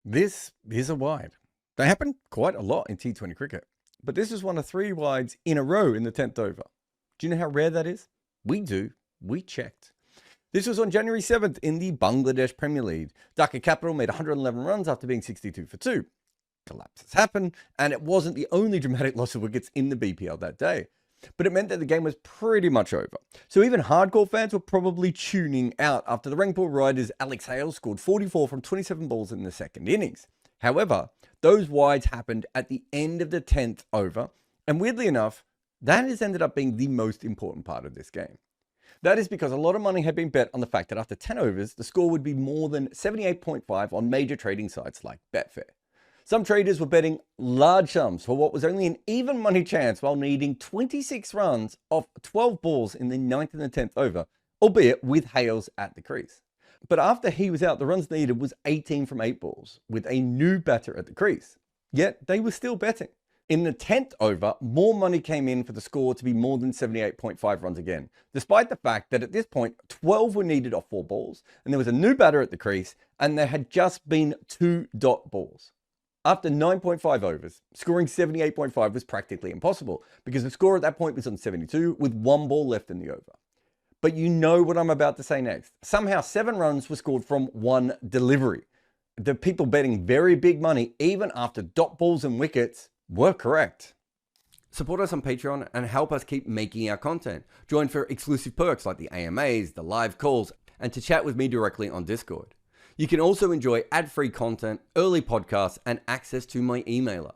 This is a wide. They happen quite a lot in T20 cricket, but this is one of 3 wides in a row in the 10th over. Do you know how rare that is? We do. We checked. This was on January 7th in the Bangladesh Premier League. Dhaka Capital made 111 runs after being 62 for 2. Collapses happened, and it wasn't the only dramatic loss of wickets in the BPL that day. But it meant that the game was pretty much over. So even hardcore fans were probably tuning out after the Rangpur Riders' Alex Hales scored 44 from 27 balls in the second innings. However, those wides happened at the end of the 10th over, and weirdly enough, that has ended up being the most important part of this game. That is because a lot of money had been bet on the fact that after 10 overs, the score would be more than 78.5 on major trading sites like Betfair. Some traders were betting large sums for what was only an even money chance while needing 26 runs off 12 balls in the 9th and the 10th over, albeit with Hales at the crease. But after he was out, the runs needed was 18 from 8 balls, with a new batter at the crease. Yet they were still betting. In the 10th over, more money came in for the score to be more than 78.5 runs again, despite the fact that at this point, 12 were needed off 4 balls, and there was a new batter at the crease, and there had just been 2 dot balls. After 9.5 overs, scoring 78.5 was practically impossible because the score at that point was on 72 with 1 ball left in the over. But you know what I'm about to say next. Somehow 7 runs were scored from 1 delivery. The people betting very big money, even after dot balls and wickets, were correct. Support us on Patreon and help us keep making our content. Join for exclusive perks like the AMAs, the live calls, and to chat with me directly on Discord. You can also enjoy ad-free content, early podcasts, and access to my emailer.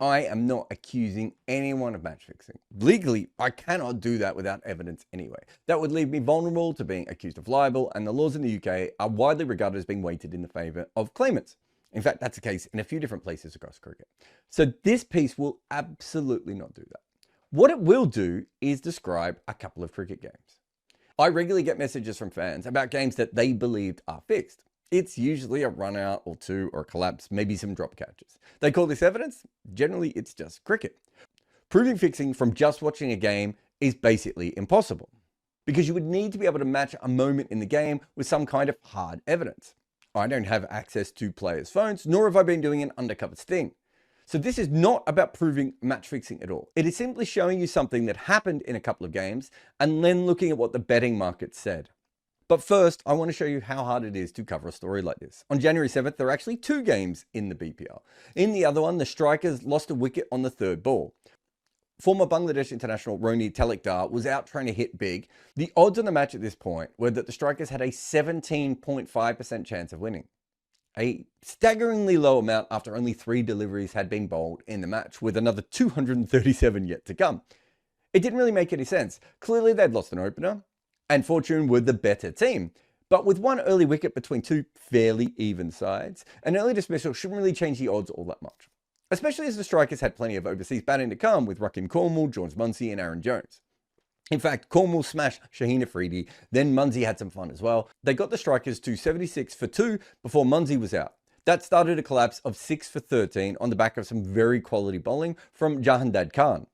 I am not accusing anyone of match fixing. Legally, I cannot do that without evidence anyway. That would leave me vulnerable to being accused of libel, and the laws in the UK are widely regarded as being weighted in the favour of claimants. In fact, that's the case in a few different places across cricket. So this piece will absolutely not do that. What it will do is describe a couple of cricket games. I regularly get messages from fans about games that they believed are fixed. It's usually a run out or 2 or a collapse, maybe some drop catches. They call this evidence. Generally, it's just cricket. Proving fixing from just watching a game is basically impossible because you would need to be able to match a moment in the game with some kind of hard evidence. I don't have access to players' phones, nor have I been doing an undercover sting. So this is not about proving match fixing at all. It is simply showing you something that happened in a couple of games and then looking at what the betting market said. But first, I want to show you how hard it is to cover a story like this. On January 7th, there are actually 2 games in the BPL. In the other one, the strikers lost a wicket on the 3rd ball. Former Bangladesh international Roni Talikdar was out trying to hit big. The odds on the match at this point were that the strikers had a 17.5% chance of winning. A staggeringly low amount after only 3 deliveries had been bowled in the match, with another 237 yet to come. It didn't really make any sense. Clearly they'd lost an opener, and Fortune were the better team. But with 1 early wicket between 2 fairly even sides, an early dismissal shouldn't really change the odds all that much. Especially as the strikers had plenty of overseas batting to come with Rakim Cornwall, George Munsey and Aaron Jones. In fact, Cornwall smashed Shaheen Afridi, then Munsey had some fun as well. They got the strikers to 76 for 2 before Munsey was out. That started a collapse of 6 for 13 on the back of some very quality bowling from Jahandad Khan.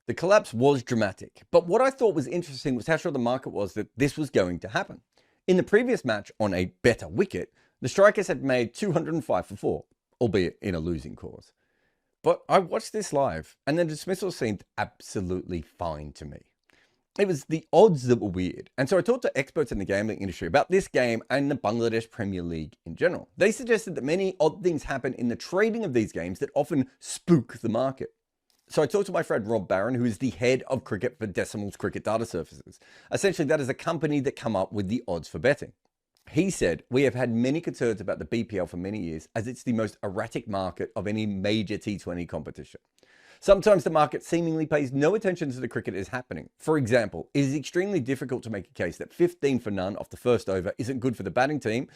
The collapse was dramatic, but what I thought was interesting was how sure the market was that this was going to happen. In the previous match on a better wicket, the strikers had made 205 for 4, albeit in a losing cause. But I watched this live and the dismissal seemed absolutely fine to me. It was the odds that were weird, and so I talked to experts in the gambling industry about this game and the Bangladesh Premier League in general. They suggested that many odd things happen in the trading of these games that often spook the market. So I talked to my friend Rob Barron, who is the head of cricket for Decimals Cricket Data Services. Essentially, that is a company that come up with the odds for betting. He said, "We have had many concerns about the BPL for many years as it's the most erratic market of any major T20 competition. Sometimes the market seemingly pays no attention to the cricket is happening. For example, it is extremely difficult to make a case that 15 for none off the first over isn't good for the batting team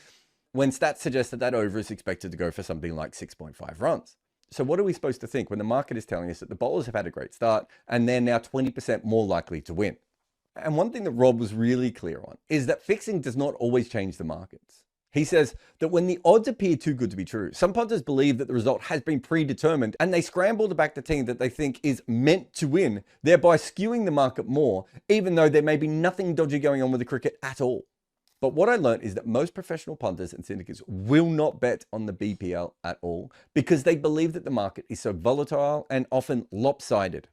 when stats suggest that that over is expected to go for something like 6.5 runs. So what are we supposed to think when the market is telling us that the bowlers have had a great start and they're now 20% more likely to win?" And one thing that Rob was really clear on is that fixing does not always change the markets. He says that when the odds appear too good to be true, some punters believe that the result has been predetermined and they scramble to back the team that they think is meant to win, thereby skewing the market more, even though there may be nothing dodgy going on with the cricket at all. But what I learned is that most professional punters and syndicates will not bet on the BPL at all because they believe that the market is so volatile and often lopsided.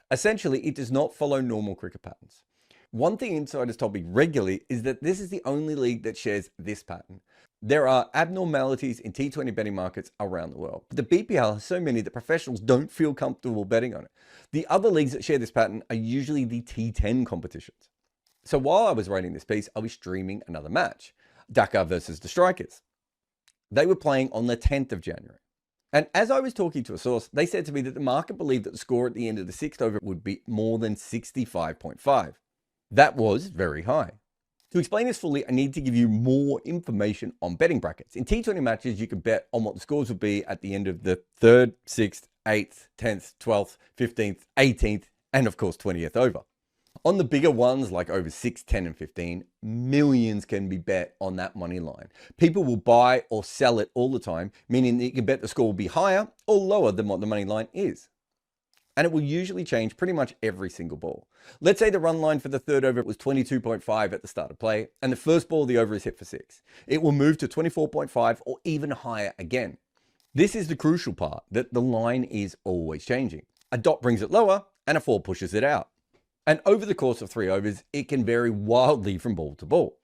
Essentially, it does not follow normal cricket patterns. One thing insiders told me regularly is that this is the only league that shares this pattern. There are abnormalities in T20 betting markets around the world, but the BPL has so many that professionals don't feel comfortable betting on it. The other leagues that share this pattern are usually the T10 competitions. So while I was writing this piece, I was streaming another match, Dhaka versus the Strikers. They were playing on the 10th of January. And as I was talking to a source, they said to me that the market believed that the score at the end of the sixth over would be more than 65.5. That was very high. To explain this fully, I need to give you more information on betting brackets. In T20 matches, you can bet on what the scores would be at the end of the 3rd, 6th, 8th, 10th, 12th, 15th, 18th, and of course 20th over. On the bigger ones like over 6, 10, and 15, millions can be bet on that money line. People will buy or sell it all the time, meaning that you can bet the score will be higher or lower than what the money line is. And it will usually change pretty much every single ball. Let's say the run line for the third over was 22.5 at the start of play, and the first ball of the over is hit for 6. It will move to 24.5 or even higher again. This is the crucial part, that the line is always changing. A dot brings it lower, and a 4 pushes it out. And over the course of 3 overs, it can vary wildly from ball to ball.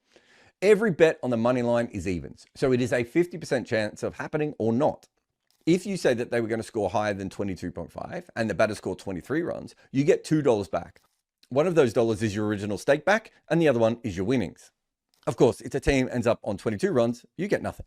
Every bet on the money line is evens, so it is a 50% chance of happening or not. If you say that they were going to score higher than 22.5 and the batter scored 23 runs, you get $2 back. One of those dollars is your original stake back, and the other one is your winnings. Of course, if the team ends up on 22 runs, you get nothing.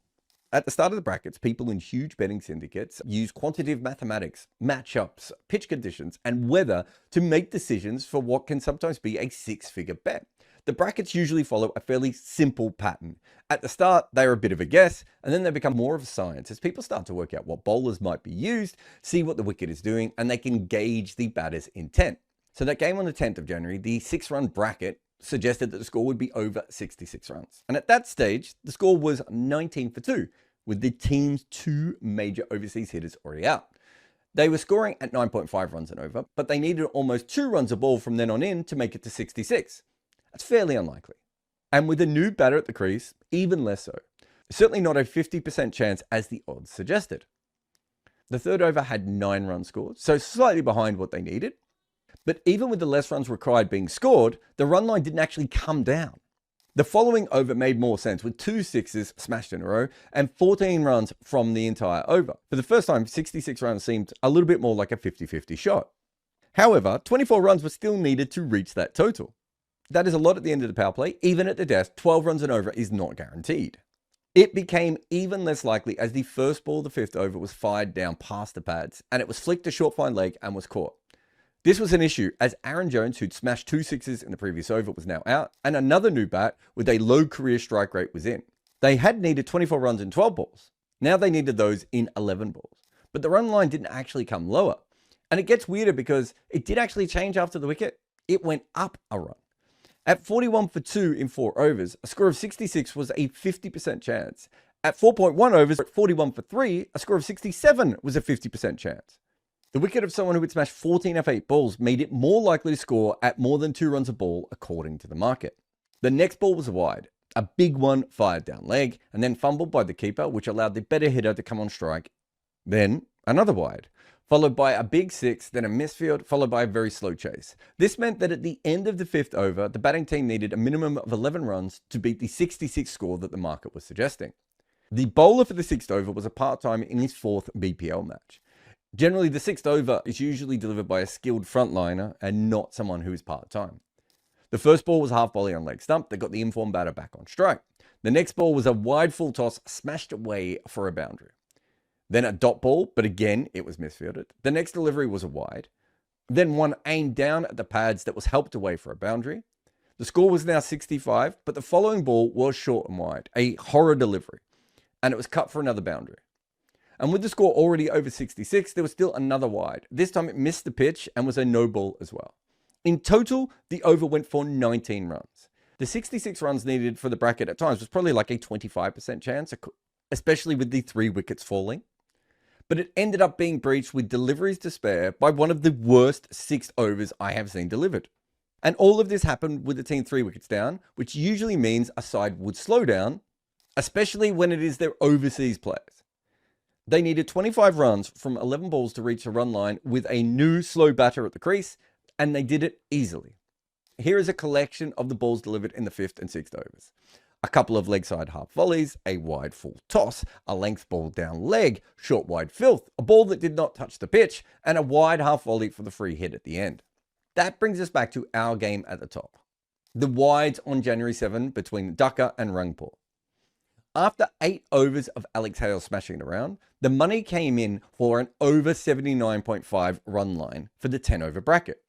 At the start of the brackets, people in huge betting syndicates use quantitative mathematics, matchups, pitch conditions, and weather to make decisions for what can sometimes be a 6-figure bet. The brackets usually follow a fairly simple pattern. At the start, they're a bit of a guess, and then they become more of a science as people start to work out what bowlers might be used, see what the wicket is doing, and they can gauge the batter's intent. So that game on the 10th of January, the 6-run bracket suggested that the score would be over 66 runs. And at that stage, the score was 19 for 2, with the team's 2 major overseas hitters already out. They were scoring at 9.5 runs and over, but they needed almost 2 runs a ball from then on in to make it to 66. That's fairly unlikely. And with a new batter at the crease, even less so. Certainly not a 50% chance as the odds suggested. The third over had 9 runs scored, so slightly behind what they needed. But even with the less runs required being scored, the run line didn't actually come down. The following over made more sense with 2 sixes smashed in a row and 14 runs from the entire over. For the first time, 66 runs seemed a little bit more like a 50-50 shot. However, 24 runs were still needed to reach that total. That is a lot at the end of the power play. Even at the death, 12 runs and over is not guaranteed. It became even less likely as the first ball of the 5th over was fired down past the pads, and it was flicked to short fine leg and was caught. This was an issue as Aaron Jones, who'd smashed 2 sixes in the previous over, was now out, and another new bat with a low career strike rate was in. They had needed 24 runs in 12 balls. Now they needed those in 11 balls. But the run line didn't actually come lower. And it gets weirder because it did actually change after the wicket. It went up a run. At 41 for 2 in 4 overs, a score of 66 was a 50% chance. At 4.1 overs, at 41 for 3, a score of 67 was a 50% chance. The wicket of someone who would smash 14 F8 balls made it more likely to score at more than 2 runs a ball, according to the market. The next ball was wide, a big one fired down leg, and then fumbled by the keeper, which allowed the better hitter to come on strike. Then another wide, followed by a big 6, then a misfield, followed by a very slow chase. This meant that at the end of the 5th over, the batting team needed a minimum of 11 runs to beat the 66 score that the market was suggesting. The bowler for the 6th over was a part-time in his 4th BPL match. Generally, the 6th over is usually delivered by a skilled frontliner and not someone who is part-time. The first ball was half volley on leg stump that got the informed batter back on strike. The next ball was a wide full toss smashed away for a boundary. Then a dot ball, but again, it was misfielded. The next delivery was a wide. Then one aimed down at the pads that was helped away for a boundary. The score was now 65, but the following ball was short and wide, a horror delivery, and it was cut for another boundary. And with the score already over 66, there was still another wide. This time it missed the pitch and was a no ball as well. In total, the over went for 19 runs. The 66 runs needed for the bracket at times was probably like a 25% chance, especially with the 3 wickets falling. But it ended up being breached with deliveries to spare by one of the worst 6 overs I have seen delivered. And all of this happened with the team 3 wickets down, which usually means a side would slow down, especially when it is their overseas players. They needed 25 runs from 11 balls to reach the run line with a new slow batter at the crease, and they did it easily. Here is a collection of the balls delivered in the 5th and 6th overs. A couple of leg side half volleys, a wide full toss, a length ball down leg, short wide filth, a ball that did not touch the pitch, and a wide half volley for the free hit at the end. That brings us back to our game at the top. The wides on January 7 between Dhaka and Rangpur. After 8 overs of Alex Hales smashing it around, the money came in for an over 79.5 run line for the 10 over bracket.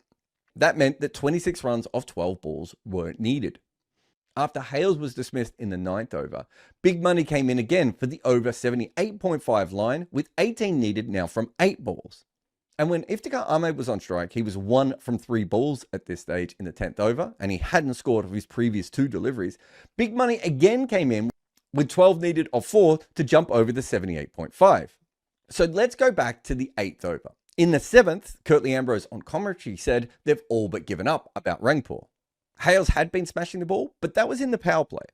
That meant that 26 runs off 12 balls weren't needed. After Hales was dismissed in the 9th over, big money came in again for the over 78.5 line with 18 needed now from 8 balls. And when Iftikhar Ahmed was on strike, he was 1 from 3 balls at this stage in the 10th over, and he hadn't scored of his previous 2 deliveries. Big money again came in with 12 needed of 4 to jump over the 78.5. So let's go back to the 8th over. In the 7th, Curtly Ambrose on commentary said they've all but given up about Rangpur. Hales had been smashing the ball, but that was in the power play.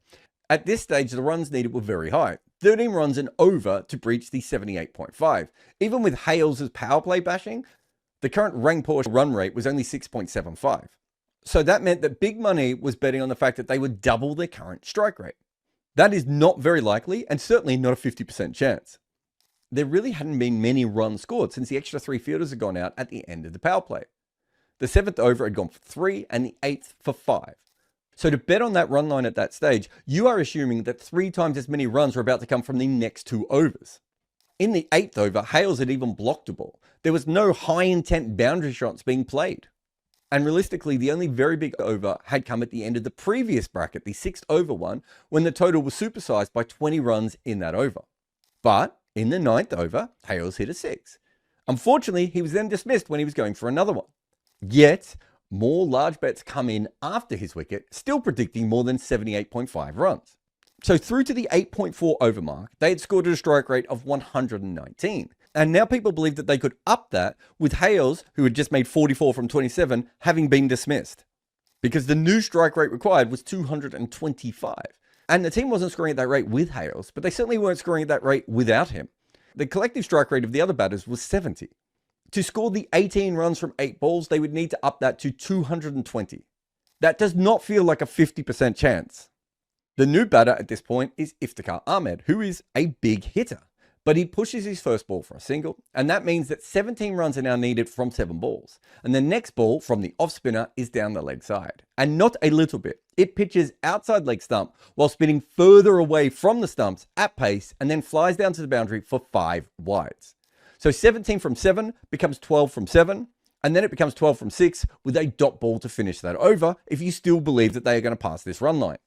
At this stage, the runs needed were very high, 13 runs and over to breach the 78.5. Even with Hales' power play bashing, the current Rangpur run rate was only 6.75. So that meant that big money was betting on the fact that they would double their current strike rate. That is not very likely, and certainly not a 50% chance. There really hadn't been many runs scored since the extra 3 fielders had gone out at the end of the power play. The 7th over had gone for 3 and the 8th for 5. So to bet on that run line at that stage, you are assuming that 3 times as many runs were about to come from the next 2 overs. In the 8th over, Hales had even blocked a ball. There was no high intent boundary shots being played. And realistically, the only very big over had come at the end of the previous bracket, the 6th over one, when the total was supersized by 20 runs in that over. But in the 9th over, Hales hit a 6. Unfortunately, he was then dismissed when he was going for another one. Yet, more large bets come in after his wicket, still predicting more than 78.5 runs. So through to the 8.4 over mark, they had scored at a strike rate of 119. And now people believe that they could up that with Hales, who had just made 44 from 27, having been dismissed. Because the new strike rate required was 225. And the team wasn't scoring at that rate with Hales, but they certainly weren't scoring at that rate without him. The collective strike rate of the other batters was 70. To score the 18 runs from 8 balls, they would need to up that to 220. That does not feel like a 50% chance. The new batter at this point is Iftikhar Ahmed, who is a big hitter. But he pushes his first ball for a single, and that means that 17 runs are now needed from 7 balls. And the next ball from the off spinner is down the leg side. And not a little bit. It pitches outside leg stump while spinning further away from the stumps at pace and then flies down to the boundary for 5 wides. So 17 from 7 becomes 12 from 7, and then it becomes 12 from 6 with a dot ball to finish that over if you still believe that they are going to pass this run line.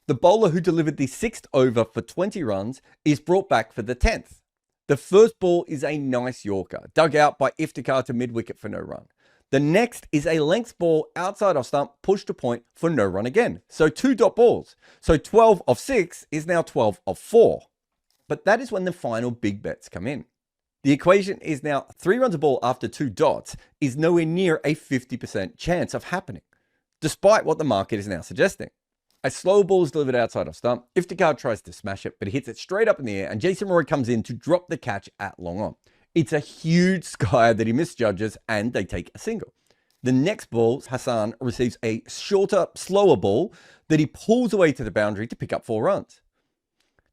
The bowler who delivered the 6th over for 20 runs is brought back for the 10th. The first ball is a nice Yorker, dug out by Iftikhar to mid-wicket for no run. The next is a length ball outside off stump, pushed to point for no run again. So 2 dot balls. So 12 of 6 is now 12 of 4. But that is when the final big bets come in. The equation is now 3 runs a ball after 2 dots is nowhere near a 50% chance of happening, despite what the market is now suggesting. A slow ball is delivered outside off stump. Iftikhar tries to smash it, but he hits it straight up in the air, and Jason Roy comes in to drop the catch at long on. It's a huge sky that he misjudges, and they take a single. The next ball, Hassan receives a shorter, slower ball that he pulls away to the boundary to pick up 4 runs.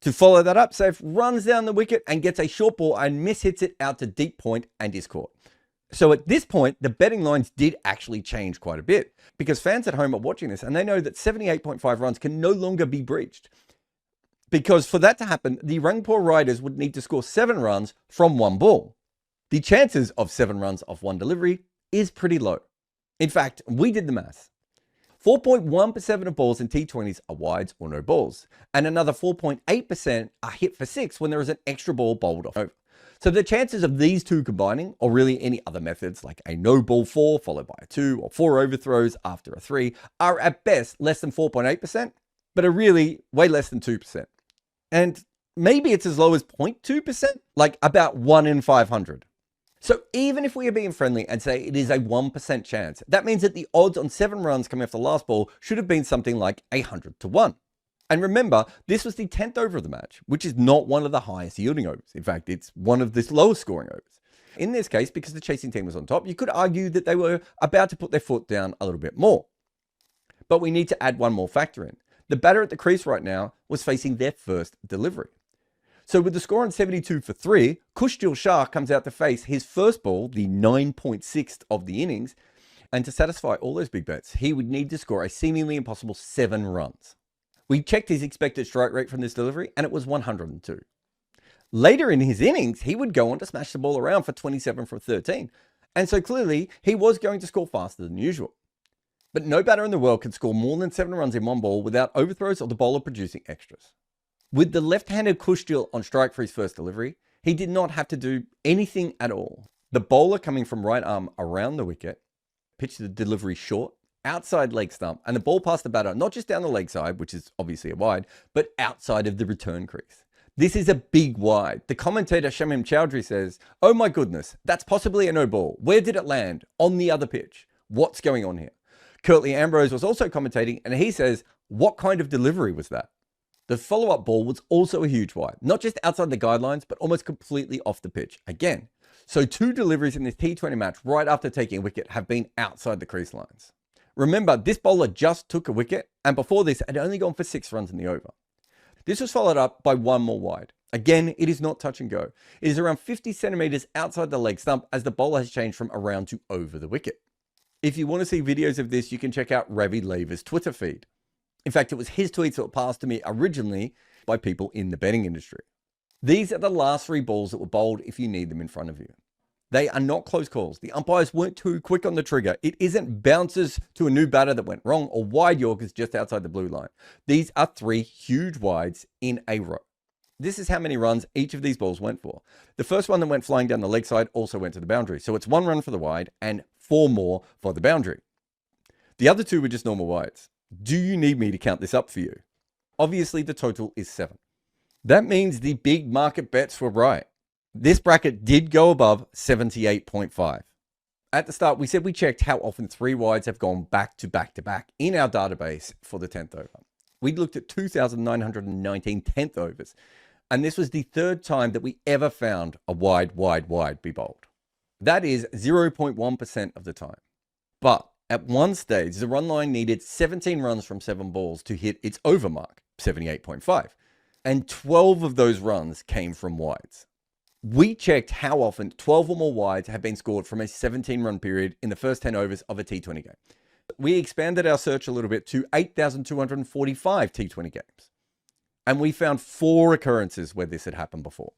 To follow that up, Saif runs down the wicket and gets a short ball and mishits it out to deep point and is caught. So at this point, the betting lines did actually change quite a bit because fans at home are watching this and they know that 78.5 runs can no longer be breached. Because for that to happen, the Rangpur Riders would need to score 7 runs from 1 ball. The chances of 7 runs off 1 delivery is pretty low. In fact, we did the maths. 4.1% of balls in T20s are wides or no balls, and another 4.8% are hit for 6 when there is an extra ball bowled off over. So the chances of these two combining, or really any other methods like a no ball 4 followed by a 2 or 4 overthrows after a 3, are at best less than 4.8%, but are really way less than 2%. And maybe it's as low as 0.2%, like about 1 in 500. So even if we are being friendly and say it is a 1% chance, that means that the odds on 7 runs coming off the last ball should have been something like 100 to 1. And remember, this was the 10th over of the match, which is not one of the highest yielding overs. In fact, it's one of the lowest scoring overs. In this case, because the chasing team was on top, you could argue that they were about to put their foot down a little bit more. But we need to add one more factor in. The batter at the crease right now was facing their first delivery. So with the score on 72 for 3, Kushjil Shah comes out to face his first ball, the 9.6th of the innings, and to satisfy all those big bets, he would need to score a seemingly impossible 7 runs. We checked his expected strike rate from this delivery, and it was 102. Later in his innings, he would go on to smash the ball around for 27 from 13, and so clearly he was going to score faster than usual. But no batter in the world could score more than 7 runs in one ball without overthrows or the bowler producing extras. With the left-handed Kushjil on strike for his first delivery, he did not have to do anything at all. The bowler coming from right arm around the wicket, pitched the delivery short, outside leg stump, and the ball passed the batter, not just down the leg side, which is obviously a wide, but outside of the return crease. This is a big wide. The commentator Shamim Chowdhury says, "Oh my goodness, that's possibly a no ball. Where did it land? On the other pitch. What's going on here?" Curtly Ambrose was also commentating, and he says, "What kind of delivery was that?" The follow-up ball was also a huge wide, not just outside the guidelines, but almost completely off the pitch again. So 2 deliveries in this T20 match right after taking a wicket have been outside the crease lines. Remember, this bowler just took a wicket, and before this had only gone for 6 runs in the over. This was followed up by 1 more wide. Again, it is not touch and go. It is around 50 centimeters outside the leg stump as the bowler has changed from around to over the wicket. If you want to see videos of this, you can check out Ravi Lever's Twitter feed. In fact, it was his tweets that were passed to me originally by people in the betting industry. These are the last 3 balls that were bowled if you need them in front of you. They are not close calls. The umpires weren't too quick on the trigger. It isn't bounces to a new batter that went wrong or wide Yorkers just outside the blue line. These are 3 huge wides in a row. This is how many runs each of these balls went for. The first one that went flying down the leg side also went to the boundary. So it's 1 run for the wide and 4 more for the boundary. The other 2 were just normal wides. Do you need me to count this up for you? Obviously, the total is 7. That means the big market bets were right. This bracket did go above 78.5. At the start, we said we checked how often 3 wides have gone back to back to back in our database for the 10th over. We looked at 2,919 10th overs, and this was the 3rd time that we ever found a wide be bowled. That is 0.1% of the time. But at one stage, the run line needed 17 runs from 7 balls to hit its over mark, 78.5. And 12 of those runs came from wides. We checked how often 12 or more wides have been scored from a 17-run period in the first 10 overs of a T20 game. We expanded our search a little bit to 8,245 T20 games. And we found 4 occurrences where this had happened before.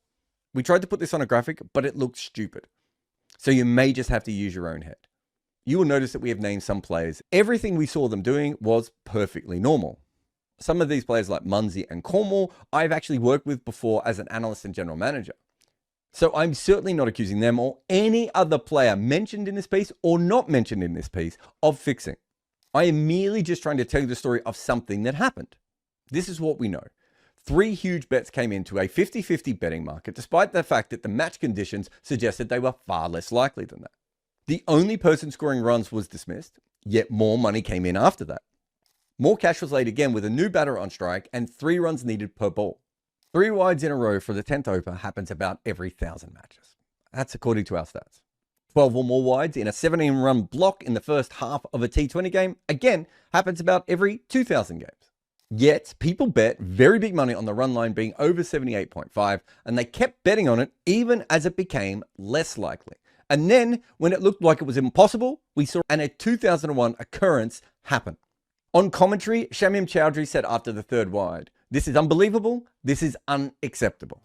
We tried to put this on a graphic, but it looked stupid. So you may just have to use your own head. You will notice that we have named some players. Everything we saw them doing was perfectly normal. Some of these players like Munsey and Cornwall, I've actually worked with before as an analyst and general manager. So I'm certainly not accusing them or any other player mentioned in this piece or not mentioned in this piece of fixing. I am merely just trying to tell you the story of something that happened. This is what we know. 3 huge bets came into a 50-50 betting market, despite the fact that the match conditions suggested they were far less likely than that. The only person scoring runs was dismissed, yet more money came in after that. More cash was laid again with a new batter on strike and 3 runs needed per ball. 3 wides in a row for the 10th over happens about every 1,000 matches. That's according to our stats. 12 or more wides in a 17-run block in the first half of a T20 game, again, happens about every 2,000 games. Yet, people bet very big money on the run line being over 78.5, and they kept betting on it even as it became less likely. And then, when it looked like it was impossible, we saw a 2001 occurrence happen. On commentary, Shamim Chowdhury said after the 3rd wide, "This is unbelievable. This is unacceptable."